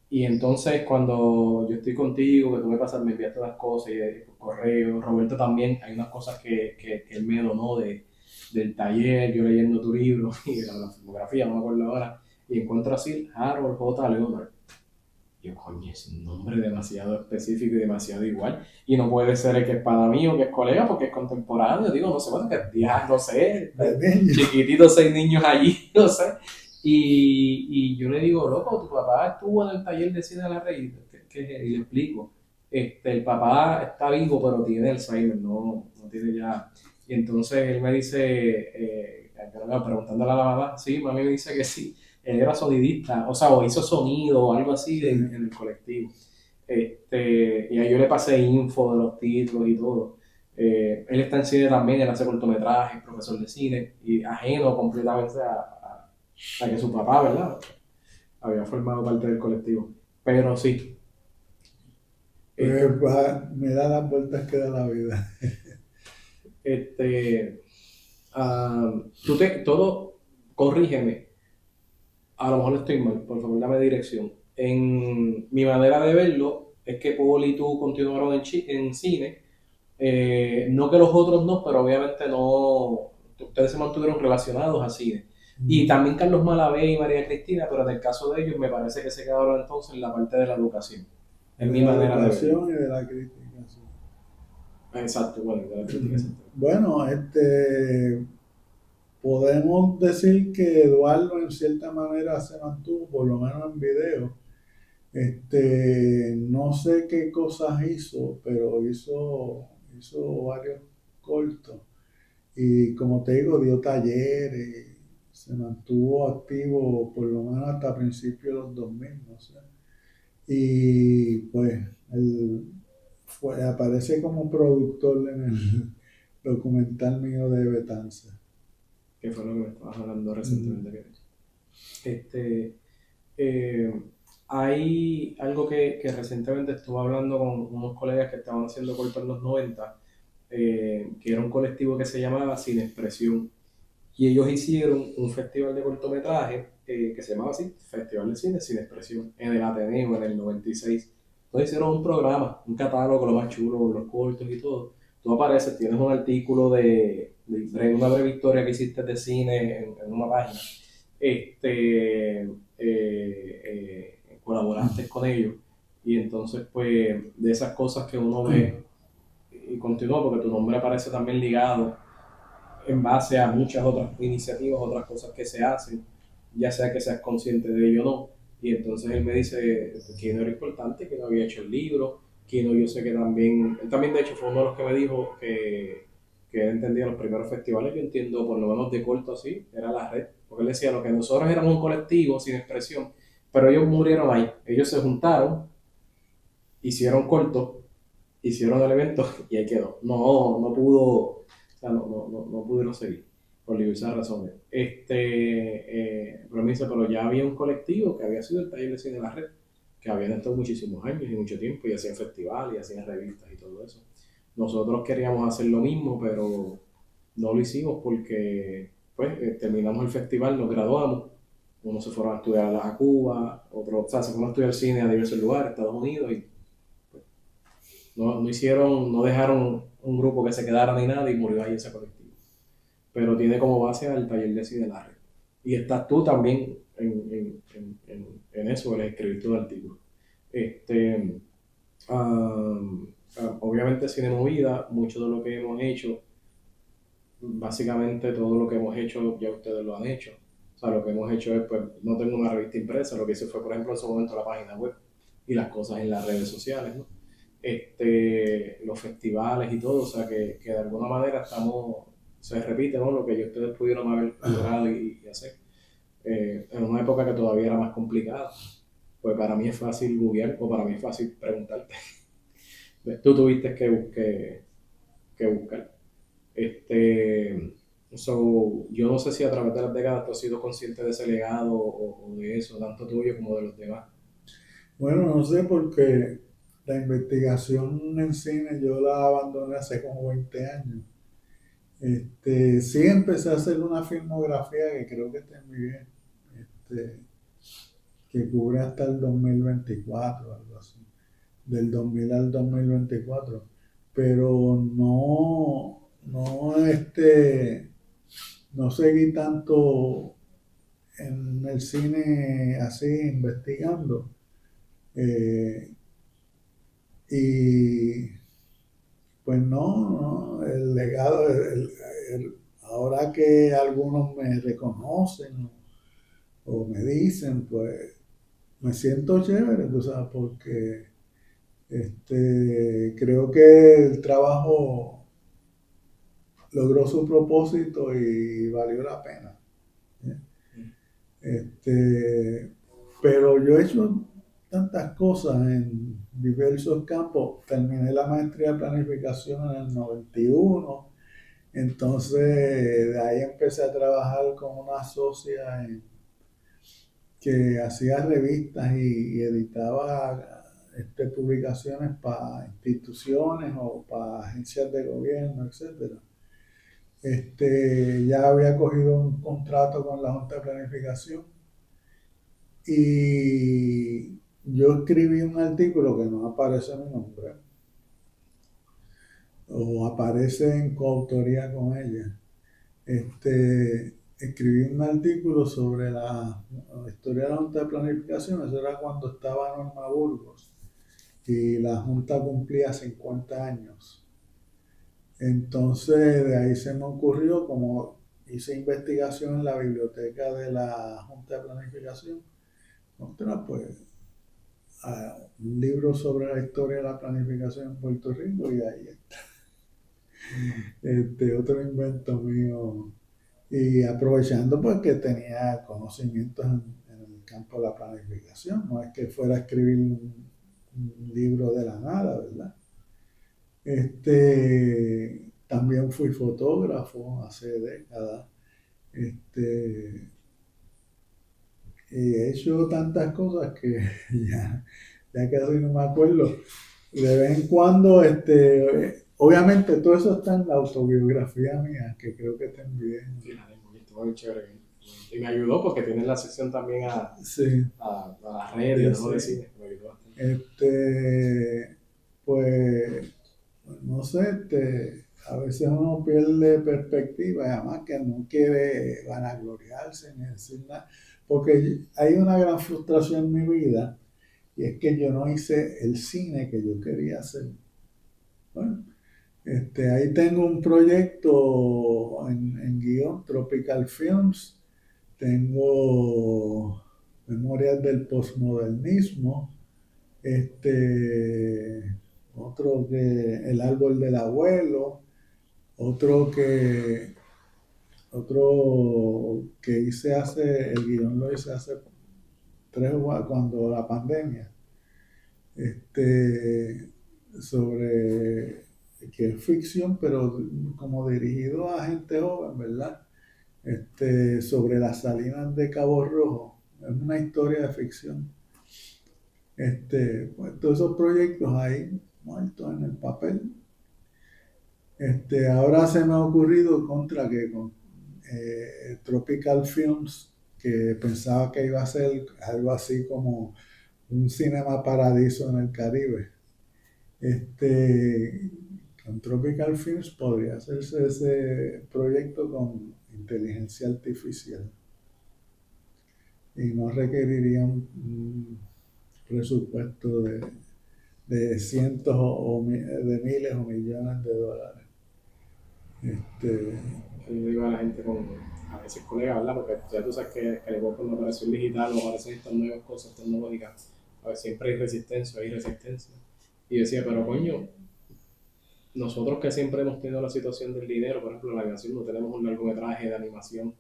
Y entonces cuando yo estoy contigo, que tú me pasas, me enviaste las cosas y por correo, Roberto también, hay unas cosas que él me donó del taller, yo leyendo tu libro y la filmografía, no me acuerdo ahora, y encuentro así Harold J. Leonard. Yo, coño, es un nombre demasiado específico y demasiado igual. Y no puede ser el que es para mí o que es colega porque es contemporáneo. Digo, no sé, bueno, que ya, no sé, chiquititos, 6 niños allí, no sé. Y yo le digo, loco, tu papá estuvo en el taller de cine de la Rey. Y le explico. El papá está vivo, pero tiene Alzheimer, no tiene ya. Y entonces él me dice, preguntándole a la mamá, sí, mami me dice que sí. Él era sonidista, o sea, o hizo sonido o algo así en el colectivo. Y ahí yo le pasé info de los títulos y todo. Él está en cine también, él hace cortometrajes, profesor de cine, y ajeno completamente a que su papá, ¿verdad? Había formado parte del colectivo. Pero sí. Me da las vueltas que da la vida. Todo, corrígeme, a lo mejor estoy mal, por favor dame dirección. En mi manera de verlo es que Paul y tú continuaron en cine, no que los otros no, pero obviamente no, ustedes se mantuvieron relacionados a cine. Y también Carlos Malavé y María Cristina, pero en el caso de ellos me parece que se quedaron entonces en la parte de la educación. En mi manera de verlo. Y de la crítica. Exacto, bueno, de la crítica. Bueno, podemos decir que Eduardo en cierta manera se mantuvo, por lo menos en video. No sé qué cosas hizo, pero hizo varios cortos. Y como te digo, dio talleres, se mantuvo activo por lo menos hasta principios de los 2000, no sé. Y pues aparece como productor en el documental mío de Betanza. que fue lo que me estabas hablando Mm. recientemente. Este, eh, hay algo que recientemente estuve hablando con unos colegas que estaban haciendo cortos en los 90, que era un colectivo que se llamaba Sin Expresión. Y ellos hicieron un festival de cortometraje que se llamaba así, Festival de Cine Sin Expresión, en el Ateneo en el 96. Entonces hicieron un programa, un catálogo, lo más chulo, los cortos y todo. Tú apareces, tienes un artículo una breve historia que hiciste de cine en una página. Colaboraste con ellos. Y entonces, pues, de esas cosas que uno ve y continúa, porque tu nombre aparece también ligado en base a muchas otras iniciativas, otras cosas que se hacen, ya sea que seas consciente de ello o no. Y entonces él me dice que no era importante, que no había hecho el libro, que no, yo sé que también, él también de hecho fue uno de los que me dijo que él entendía los primeros festivales, yo entiendo por lo menos de corto así, era la red, porque él decía lo que nosotros éramos un colectivo sin expresión, pero ellos murieron ahí, ellos se juntaron, hicieron corto, hicieron el evento y ahí quedó. No, no pudo, o sea, no pudieron seguir por diversas razones. Pero me dice, pero ya había un colectivo que había sido el taller de cine de la red, que habían estado muchísimos años y mucho tiempo y hacían festivales y hacían revistas y todo eso. Nosotros queríamos hacer lo mismo, pero no lo hicimos porque pues, terminamos el festival, nos graduamos, unos se fueron a estudiar a Cuba, otros, o sea, se fueron a estudiar cine a diversos lugares, Estados Unidos, y no hicieron, no dejaron un grupo que se quedara ni nada y murió ahí ese colectivo. Pero tiene como base al taller de cine de la red. Y estás tú también en eso, en escribir tu artículo. Este, Obviamente Cine Movida, mucho de lo que hemos hecho, básicamente todo lo que hemos hecho ya ustedes lo han hecho. O sea, lo que hemos hecho es, pues, no tengo una revista impresa, lo que hice fue, por ejemplo, en su momento la página web y las cosas en las redes sociales, ¿no? Los festivales y todo, o sea, que de alguna manera se repite, ¿no? Lo que ya ustedes pudieron haber logrado y hacer. En una época que todavía era más complicada, pues para mí es fácil googlear o para mí es fácil preguntarte. Tú tuviste que buscar. Yo no sé si a través de las décadas tú has sido consciente de ese legado o de eso, tanto tuyo como de los demás. Bueno, no sé porque la investigación en cine yo la abandoné hace como 20 años. Sí empecé a hacer una filmografía que creo que está muy bien, este, que cubre hasta el 2024, algo así, del 2000 al 2024, pero no seguí tanto en el cine así investigando. eh, y pues no, el legado, ahora que algunos me reconocen o me dicen, pues me siento chévere, tú sabes, porque creo que el trabajo logró su propósito y valió la pena. ¿Eh? Este, pero yo he hecho tantas cosas en diversos campos. Terminé la maestría de planificación en el 91. Entonces de ahí empecé a trabajar con una socia que hacía revistas y editaba publicaciones para instituciones o para agencias de gobierno, etcétera. Ya había cogido un contrato con la Junta de Planificación y yo escribí un artículo que no aparece mi nombre o aparece en coautoría con ella. Escribí un artículo sobre la historia de la Junta de Planificación, eso era cuando estaba Norma Burgos y la Junta cumplía 50 años. Entonces de ahí se me ocurrió, como hice investigación en la biblioteca de la Junta de Planificación. Contra, pues, un libro sobre la historia de la planificación en Puerto Rico y ahí está. Otro invento mío. Y aprovechando pues que tenía conocimientos en el campo de la planificación, no es que fuera a escribir un libro de la nada, ¿verdad? También fui fotógrafo hace décadas. Este, y he hecho tantas cosas que ya casi no me acuerdo. De vez en cuando, obviamente todo eso está en la autobiografía mía, que creo que te envié. Sí, la tengo, muy chévere. Y me ayudó porque tienes la sección también Sí, a las redes, no sí. decir, me ayudó bastante. Pues, no sé, a veces uno pierde perspectiva, y además que no quiere vanagloriarse ni decir nada, porque hay una gran frustración en mi vida, y es que yo no hice el cine que yo quería hacer. Bueno, ahí tengo un proyecto en guión, Tropical Films, tengo Memorias del Postmodernismo, otro que El Árbol del Abuelo, otro que hice el guión lo hice hace cuando la pandemia, este, sobre, que es ficción, pero como dirigido a gente joven, ¿verdad? Sobre las salinas de Cabo Rojo, es una historia de ficción. Pues todos esos proyectos ahí muertos en el papel. Ahora se me ha ocurrido contra que con Tropical Films, que pensaba que iba a ser algo así como un cinema paradiso en el Caribe. Con Tropical Films podría hacerse ese proyecto con inteligencia artificial y no requeriría un presupuesto de cientos de miles o millones de dólares. Yo digo a la gente a veces colegas, ¿verdad? Porque ya tú sabes que el cuando apareció el digital o aparecen estas nuevas cosas tecnológicas, a ver, siempre hay resistencia, hay resistencia. Y decía, pero coño, nosotros que siempre hemos tenido la situación del dinero, por ejemplo, en la animación, no tenemos un largometraje de animación,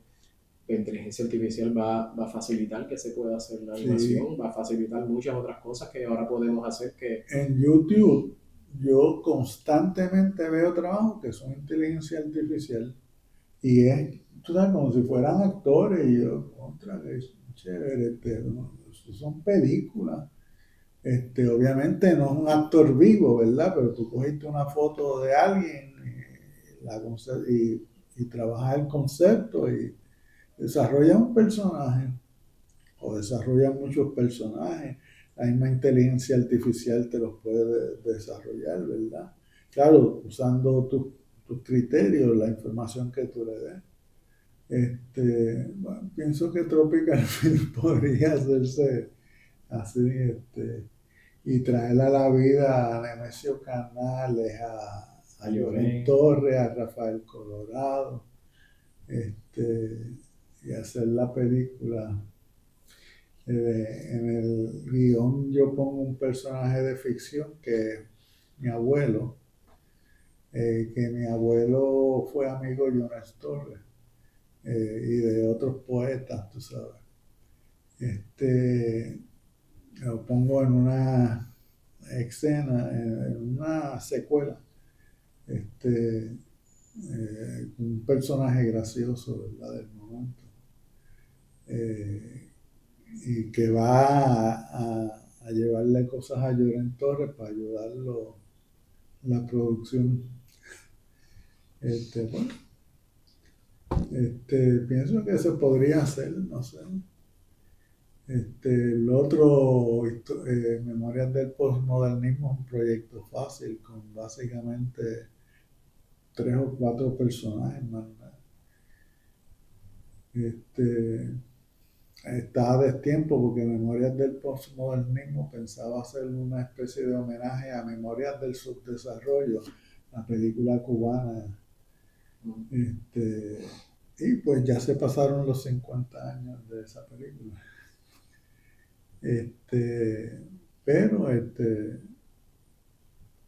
la inteligencia artificial va a facilitar que se pueda hacer la animación, sí, va a facilitar muchas otras cosas que ahora podemos hacer que... En YouTube yo constantemente veo trabajos que son inteligencia artificial y es, tú sabes, como si fueran actores y yo, contra, es chévere, ¿no? Son películas. Obviamente no es un actor vivo, ¿verdad? Pero tú cogiste una foto de alguien y trabajas el concepto y desarrollas un personaje o desarrollas muchos personajes. La misma inteligencia artificial te los puede desarrollar, ¿verdad? Claro, usando tus criterios, la información que tú le des. Bueno, pienso que Tropical Film podría hacerse así, y traer a la vida a Nemesio Canales, a Llorén Torres, a Rafael Colorado, y hacer la película. En el guión yo pongo un personaje de ficción que es mi abuelo, que mi abuelo fue amigo de Jonas Torres y de otros poetas, tú sabes. Lo pongo en una escena, en una secuela, un personaje gracioso, ¿verdad? Del momento. Y que va a llevarle cosas a Llorén Torres para ayudarlo en la producción. Bueno, pienso que se podría hacer, no sé. El otro, Memorias del Postmodernismo, es un proyecto fácil con básicamente 3 o 4 personajes más. Estaba a destiempo porque Memorias del Postmodernismo pensaba hacer una especie de homenaje a Memorias del Subdesarrollo, la película cubana. Y pues ya se pasaron los 50 años de esa película. Este, pero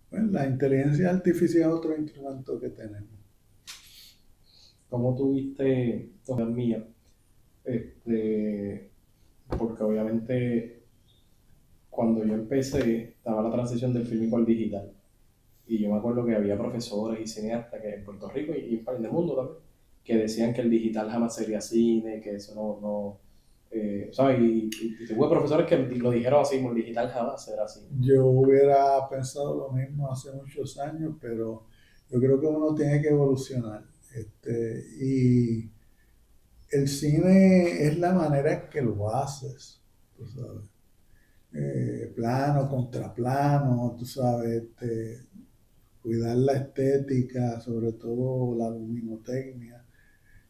bueno, la inteligencia artificial es otro instrumento que tenemos. ¿Cómo tuviste, todas mías? Este, porque obviamente cuando yo empecé estaba la transición del fílmico al digital. Y yo me acuerdo que había profesores y cineastas que en Puerto Rico y en el mundo también, que decían que el digital jamás sería cine, que eso ¿sabes? Y tuve profesores que lo dijeron así, el digital jamás será cine. Yo hubiera pensado lo mismo hace muchos años, pero yo creo que uno tiene que evolucionar. Y el cine es la manera en que lo haces, tú sabes. Plano contra plano, tú sabes, cuidar la estética, sobre todo la luminotecnia.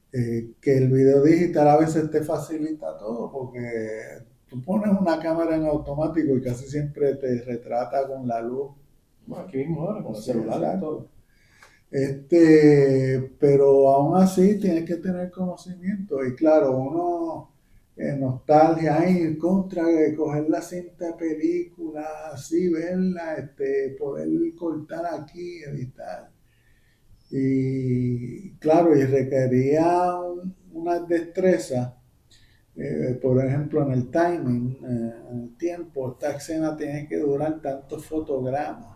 Que el video digital a veces te facilita todo, porque tú pones una cámara en automático y casi siempre te retrata con la luz. Bueno, aquí mismo ahora, con el Sí, celular y exacto. todo. Pero aún así tienes que tener conocimiento. Y claro, uno, nostalgia, ay, contra de coger la cinta de película, así, verla, poder cortar aquí, editar. Y claro, y requería una destreza, por ejemplo, en el timing, en el tiempo, esta escena tiene que durar tantos fotogramas.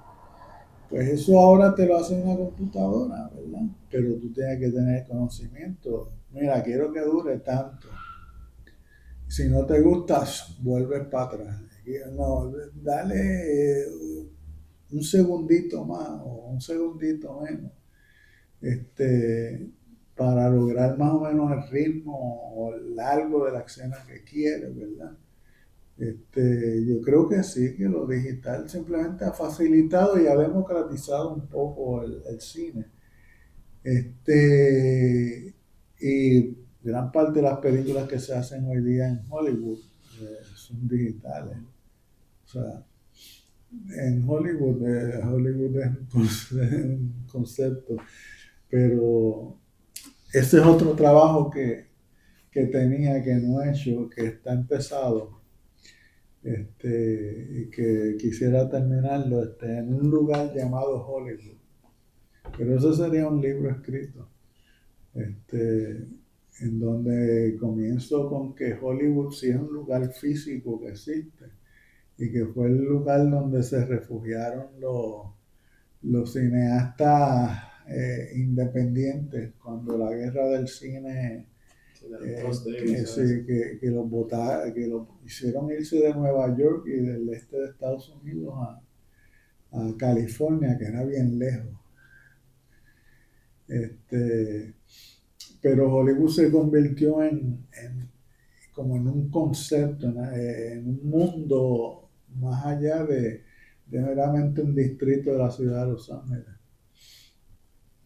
Pues eso ahora te lo hace una computadora, ¿verdad? Pero tú tienes que tener conocimiento. Mira, quiero que dure tanto. Si no te gusta, vuelves para atrás. No, dale un segundito más o un segundito menos. Este, para lograr más o menos el ritmo o el largo de la escena que quieres, ¿verdad? Yo creo que sí, que lo digital simplemente ha facilitado y ha democratizado un poco el cine. Y gran parte de las películas que se hacen hoy día en Hollywood son digitales. O sea, en Hollywood, Hollywood es un concepto, pero ese es otro trabajo que tenía, que no he hecho, que está empezado, y que quisiera terminarlo, en un lugar llamado Hollywood. Pero eso sería un libro escrito, este, en donde comienzo con que Hollywood sí es un lugar físico que existe y que fue el lugar donde se refugiaron los cineastas independientes cuando la guerra del cine, Sí, de los Cross Days, ¿sabes? sí, que los hicieron irse de Nueva York y del este de Estados Unidos a California, que era bien lejos. Este, pero Hollywood se convirtió como en un concepto, en un mundo más allá de meramente un distrito de la ciudad de Los Ángeles.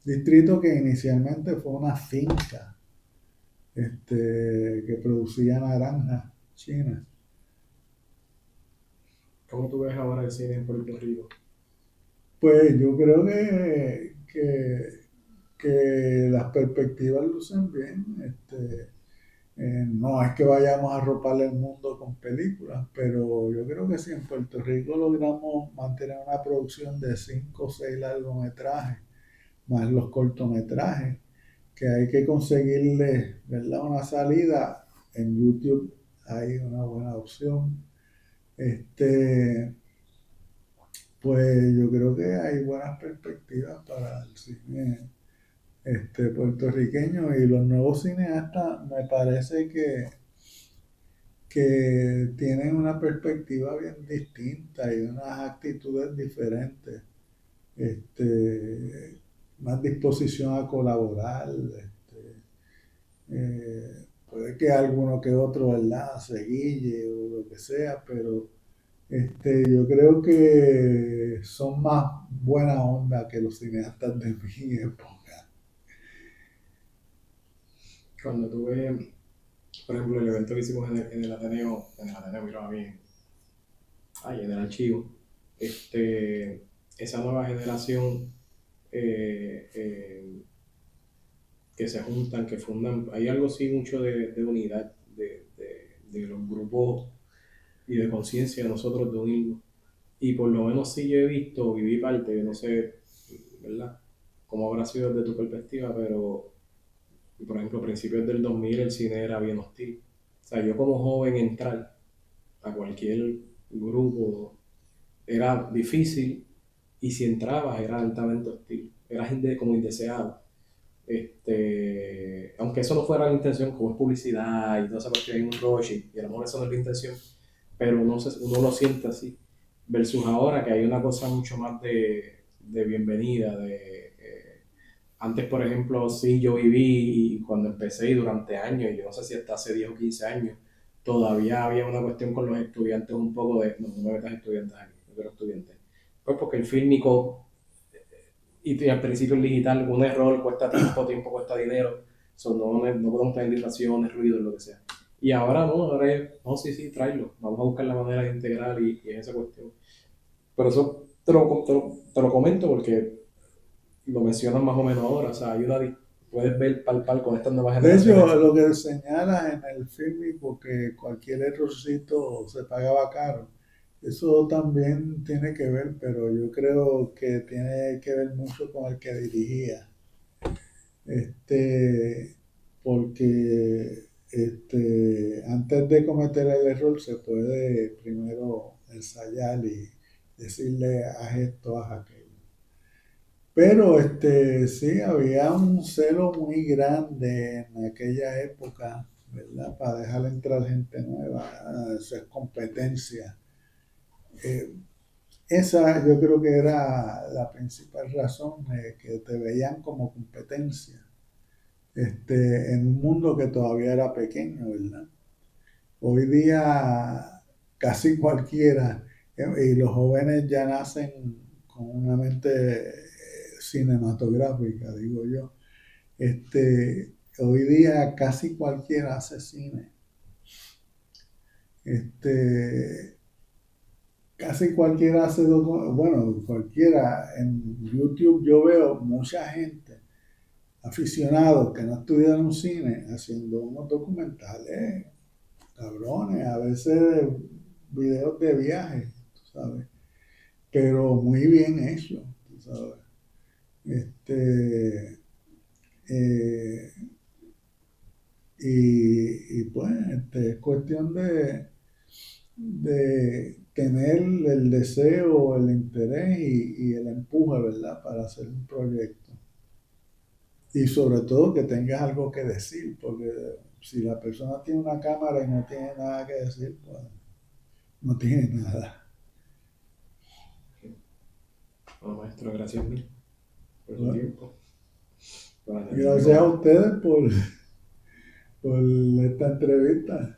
Distrito que inicialmente fue una finca, que producía naranjas chinas. ¿Cómo tú ves ahora el cine en Puerto Rico? Pues yo creo que las perspectivas lucen bien. No es que vayamos a arropar el mundo con películas, pero yo creo que si en Puerto Rico logramos mantener una producción de 5 o 6 largometrajes, más los cortometrajes, que hay que conseguirle, ¿verdad?, una salida. En YouTube hay una buena opción. Este, pues yo creo que hay buenas perspectivas para el cine puertorriqueño, y los nuevos cineastas me parece que tienen una perspectiva bien distinta y unas actitudes diferentes, más disposición a colaborar, puede que alguno que otro, ¿verdad?, se guille o lo que sea, pero yo creo que son más buena onda que los cineastas de mi época. Cuando tuve, por ejemplo, el evento que hicimos en el Ateneo, mira, a mí, en el archivo, esa nueva generación, eh, eh, que se juntan, que fundan. Hay algo sí mucho de unidad, de los grupos y de conciencia de nosotros de unirnos. Y por lo menos sí yo he visto, viví parte, no sé, ¿verdad? Cómo habrá sido desde tu perspectiva, pero por ejemplo, a principios del 2000 el cine era bien hostil. O sea, yo como joven entrar a cualquier grupo era difícil y si entrabas era altamente hostil. Era gente como indeseado. Aunque eso no fuera la intención, como es publicidad y toda esa cuestión, hay un rush y a lo mejor eso no es la intención, pero uno lo siente así. Versus ahora que hay una cosa mucho más de bienvenida, antes, por ejemplo, sí, yo viví y cuando empecé y durante años, y yo no sé si hasta hace 10 o 15 años, todavía había una cuestión con los estudiantes un poco de, no, no me metas estudiantes aquí, no quiero estudiantes. Pues porque el fílmico y al principio el digital, un error cuesta tiempo, tiempo cuesta dinero, no podemos tener distracciones, ruidos, lo que sea. Y ahora no, ahora es, no, sí, sí, tráelo, vamos a buscar la manera de integrar y esa cuestión. Pero eso te lo comento porque lo mencionan más o menos ahora, o sea, puedes ver palpar con estas nuevas De generaciones. hecho, lo que señala en el film, porque cualquier errorcito se pagaba caro, eso también tiene que ver, pero yo creo que tiene que ver mucho con el que dirigía. Este, porque antes de cometer el error se puede primero ensayar y decirle haz esto, haz aquello. Pero sí, había un celo muy grande en aquella época, ¿verdad? Para dejar entrar gente nueva, eso es competencia. Eh, Esa yo creo que era la principal razón, que te veían como competencia, en un mundo que todavía era pequeño, ¿verdad? Hoy día casi cualquiera, y los jóvenes ya nacen con una mente cinematográfica, digo yo. Hoy día casi cualquiera hace cine. Este, Casi cualquiera hace bueno, cualquiera. En YouTube yo veo mucha gente, aficionados que no estudiaron cine, haciendo unos documentales cabrones, a veces videos de viaje, tú sabes, pero muy bien hechos, tú sabes. Este, eh, pues es cuestión de tener el deseo, el interés y el empuje, ¿verdad? Para hacer un proyecto. Y sobre todo que tengas algo que decir, porque si la persona tiene una cámara y no tiene nada que decir, pues no tiene nada. Bueno, maestro, gracias mil por su Bueno, tiempo, por atenderme gracias a como ustedes por esta entrevista.